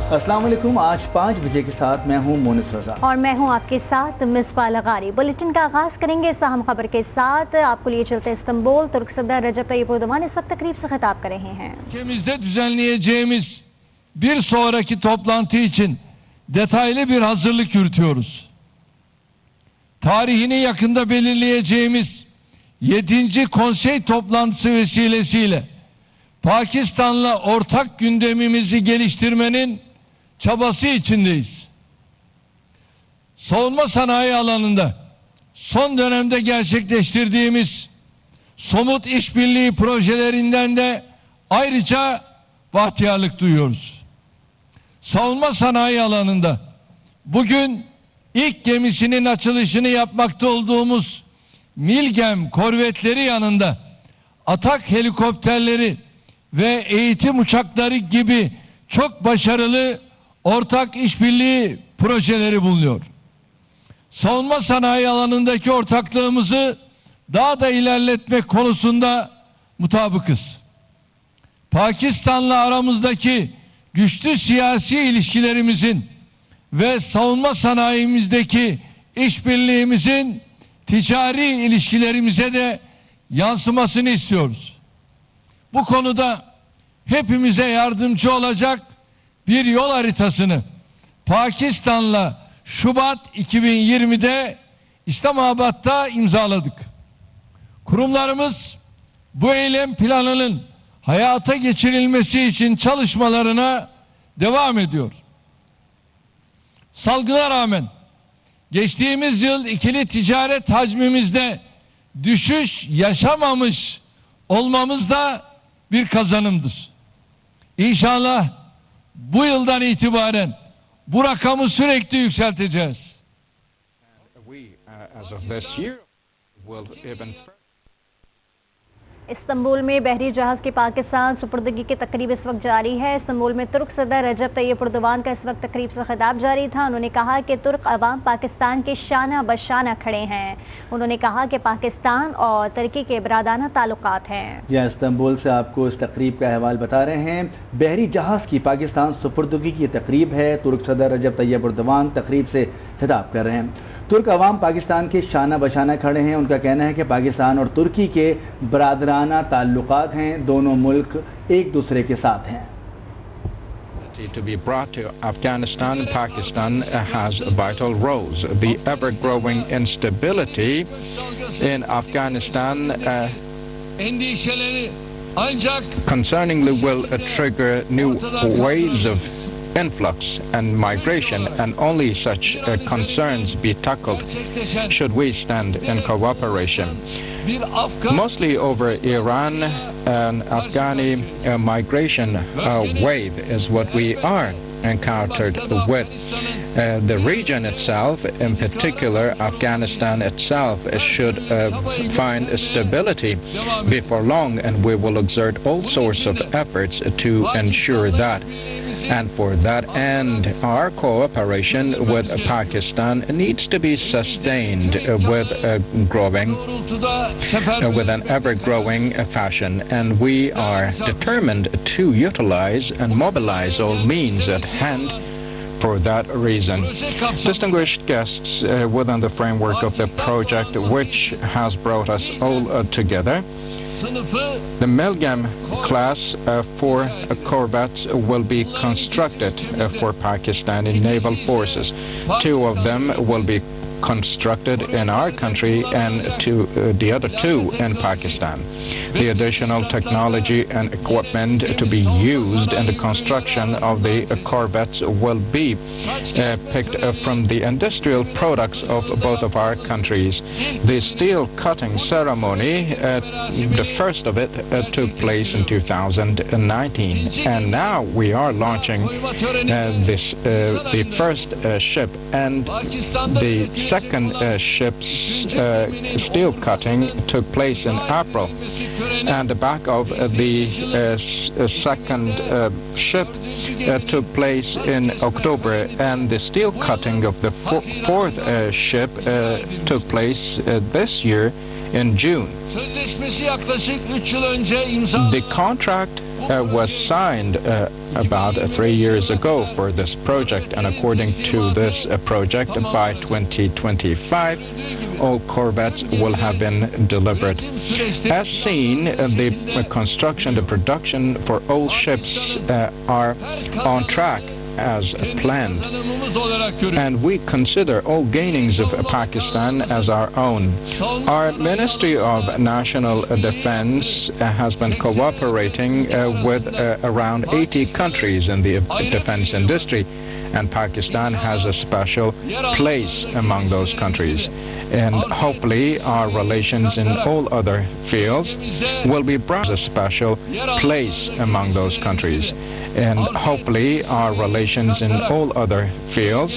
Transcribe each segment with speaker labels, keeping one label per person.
Speaker 1: अस्सलाम वालेकुम। आज 5 बजे के साथ मैं हूँ मोनिस रजा
Speaker 2: और मैं हूँ आपके साथ मिसबा लगारी। बुलेटिन का आगाज करेंगे इस अहम खबर के साथ। आपको लिए चलते इस्तांबुल तुर्क सदर रजब तय्यब उर्दुगान इस वक्त तकरीब से खिताब कर रहे हैं।
Speaker 3: Ülkemizde düzenleyeceğimiz bir sonraki toplantı için detaylı bir hazırlık yürütüyoruz. Tarihini yakında belirleyeceğimiz 7. konsey toplantısı vesilesiyle Pakistan'la ortak gündemimizi geliştirmenin çabası içindeyiz. Savunma sanayi alanında son dönemde gerçekleştirdiğimiz somut işbirliği projelerinden de ayrıca bahtiyarlık duyuyoruz. Savunma sanayi alanında bugün ilk gemisinin açılışını yapmakta olduğumuz Milgem korvetleri yanında atak helikopterleri ve eğitim uçakları gibi çok başarılı ortak işbirliği projeleri bulunuyor. Savunma sanayi alanındaki ortaklığımızı daha da ilerletmek konusunda mutabıkız. Pakistan'la aramızdaki güçlü siyasi ilişkilerimizin ve savunma sanayimizdeki işbirliğimizin ticari ilişkilerimize de yansımasını istiyoruz. Bu konuda hepimize yardımcı olacak bir yol haritasını Pakistan'la Şubat 2020'de İslamabad'da imzaladık. Kurumlarımız bu eylem planının hayata geçirilmesi için çalışmalarına devam ediyor. Salgına rağmen geçtiğimiz yıl ikili ticaret hacmimizde düşüş yaşamamış olmamız da bir kazanımdır. İnşallah bu yıldan itibaren bu rakamı sürekli yükselteceğiz.
Speaker 2: Istanbul में बहरी जहाज की पाकिस्तान सुपुर्दगी की तकरीब इस वक्त जारी है। इस्तांबुल में तुर्क सदर रजब तय्यब उर्दुगान का इस वक्त तकरीब से खिताब जारी था। उन्होंने कहा कि तुर्क अवाम पाकिस्तान के शाना बशाना खड़े हैं। उन्होंने कहा कि पाकिस्तान और तुर्की के बरादाना ताल्लुकात हैं।
Speaker 1: यहाँ इस्तांबुल से आपको इस तकरीब का अहवाल बता रहे हैं। बहरी जहाज की पाकिस्तान सुपुर्दगी की तकरीब है। तुर्क सदर रजब तय्यब उर्दुगान तकरीब से खिताब कर रहे हैं। तुर्क अवाम पाकिस्तान के शाना बशाना खड़े हैं। उनका कहना है कि पाकिस्तान और तुर्की के बरादराना ताल्लुकात हैं। दोनों मुल्क एक दूसरे के साथ हैं।
Speaker 4: To be brought to Afghanistan, Pakistan has vital roles. The ever-growing instability in Afghanistan concerningly will trigger new waves of influx and migration, and only such concerns be tackled should we stand in cooperation. Mostly over Iran, an Afghani migration wave is what we are encountered with. The region itself, in particular Afghanistan itself, should find stability before long, and we will exert all sorts of efforts to ensure that. And for that end, our cooperation with Pakistan needs to be sustained with an ever-growing fashion, and we are determined to utilize and mobilize all means at hand for that reason. Distinguished guests, within the framework of the project which has brought us all together, the Milgem class for corvettes will be constructed for Pakistani naval forces. 2 of them will be constructed in our country and the other 2 in Pakistan. The additional technology and equipment to be used in the construction of the corvettes will be picked up from the industrial products of both of our countries. The steel cutting ceremony, the first of it, took place in 2019, and now we are launching the first ship, and the second ship's steel cutting took place in April, and the back of the second ship took place in October, and the steel cutting of the fourth ship took place this year in June. The contract was signed about 3 years ago for this project, and according to this project, by 2025, all corvettes will have been delivered. As seen, the construction, the production for all ships are on track as planned, and we consider all gainings of Pakistan as our own. Our Ministry of National Defense has been cooperating with around 80 countries in the defense industry, and Pakistan has a special place among those countries. And hopefully our relations in all other fields will be brought to a special place among those countries. And hopefully our relations in all other fields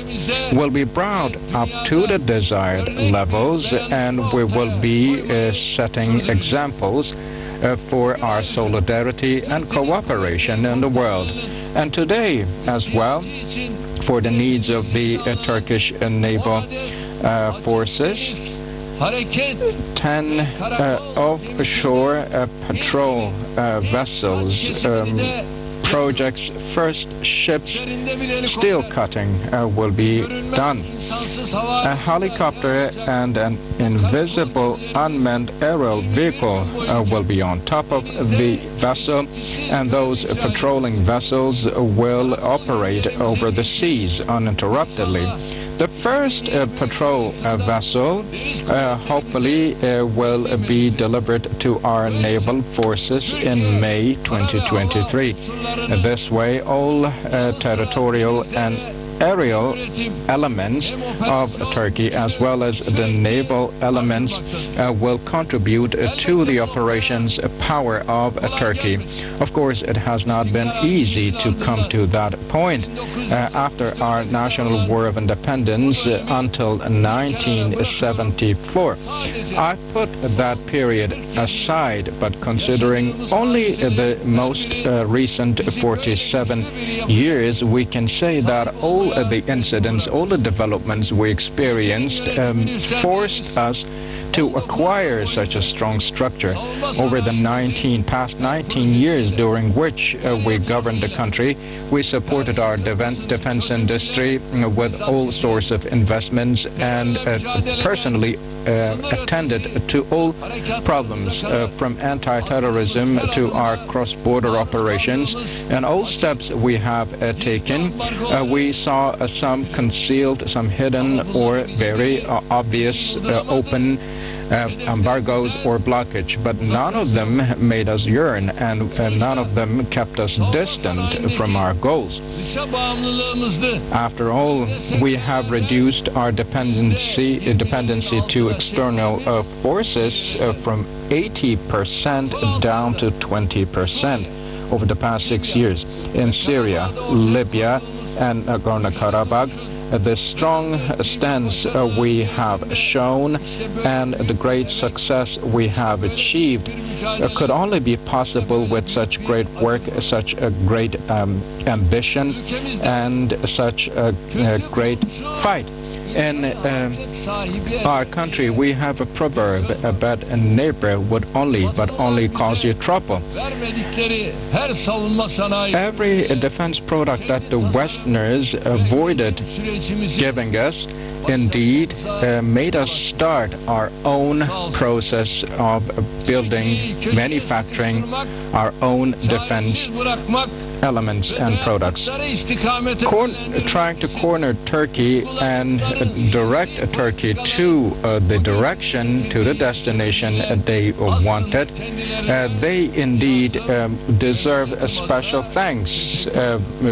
Speaker 4: will be brought up to the desired levels, and we will be setting examples for our solidarity and cooperation in the world. And today as well, for the needs of the Turkish naval forces, 10 offshore patrol vessels, projects, first ships, steel cutting will be done. A helicopter and an invisible unmanned aerial vehicle will be on top of the vessel, and those patrolling vessels will operate over the seas uninterruptedly. The first patrol vessel hopefully will be delivered to our naval forces in May 2023. This way, all territorial and aerial elements of Turkey, as well as the naval elements, will contribute to the operations power of Turkey. Of course, it has not been easy to come to that point. After our national war of independence until 1974, I put that period aside, but considering only the most recent 47 years, we can say that all the incidents, all the developments we experienced forced us to acquire such a strong structure. Over the past 19 years during which we governed the country, we supported our defense industry with all sorts of investments, and personally attended to all problems from anti-terrorism to our cross-border operations, and all steps we have taken. We saw some concealed, some hidden, or very obvious open embargoes or blockage, but none of them made us yearn, and none of them kept us distant from our goals. After all, we have reduced our dependency to external forces from 80% down to 20% over the past 6 years. In Syria, Libya, and Nagorno-Karabakh, the strong stance we have shown and the great success we have achieved could only be possible with such great work, such a great ambition, and such a great fight. In our country, we have a proverb that a neighbor would only cause you trouble. Every defense product that the Westerners avoided giving us indeed made us start our own process of building, manufacturing our own defense elements and products. Trying to corner Turkey and direct Turkey to the direction, to the destination they wanted, they indeed deserve a special thanks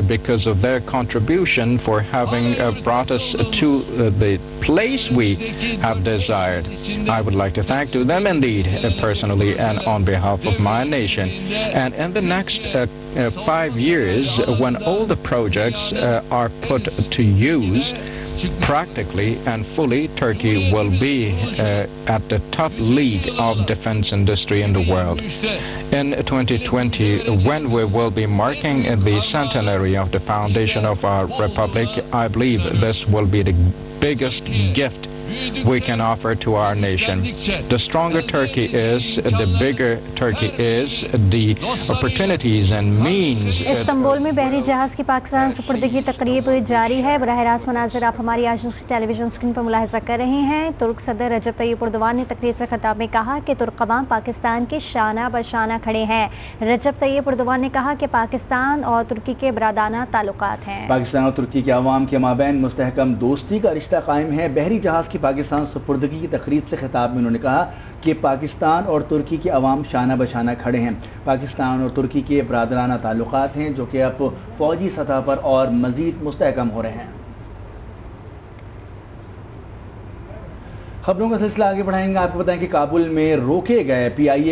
Speaker 4: because of their contribution for having brought us to the place we have desired. I would like to thank to them indeed, personally and on behalf of my nation. And in the next 5 years, when all the projects are put to use, practically and fully, Turkey will be at the top league of defense industry in the world. In 2020, when we will be marking the centenary of the foundation of our republic, I believe this will be the biggest gift we can offer to our nation. The stronger Turkey is, the bigger Turkey is, the opportunities and means.
Speaker 2: Istanbul में बहरी जहाज की पाकिस्तान सुपुर्दगी तकरीब जारी है। बराह रास्त मनाज़िर आप हमारी आज टेलीविजन स्क्रीन पर मुलाहिजा कर रहे हैं। तुर्क सदर रजब तैयब उर्दुगान ने तकरीर से खिताब में कहा कि तुर्क अवाम पाकिस्तान के शाना बशाना खड़े हैं। रजब तैयब उर्दुगान ने कहा कि पाकिस्तान और तुर्की के बरादाना ताल्लुकात हैं।
Speaker 1: पाकिस्तान और तुर्की के अवाम के माबैन मुस्तहकम दोस्ती का रिश्ता कायम है। बहरी जहाज की पाकिस्तान सुपुर्दगी की तकरीब से खिताब में उन्होंने कहा कि पाकिस्तान और तुर्की के अवाम शाना बशाना खड़े हैं। पाकिस्तान और तुर्की के बरादराना ताल्लुकात हैं जो कि अब फौजी सतह पर और मजीद मुस्तहकम हो रहे हैं। खबरों का सिलसिला आगे बढ़ाएंगे। आपको बताएं कि काबुल में रोके गए PIA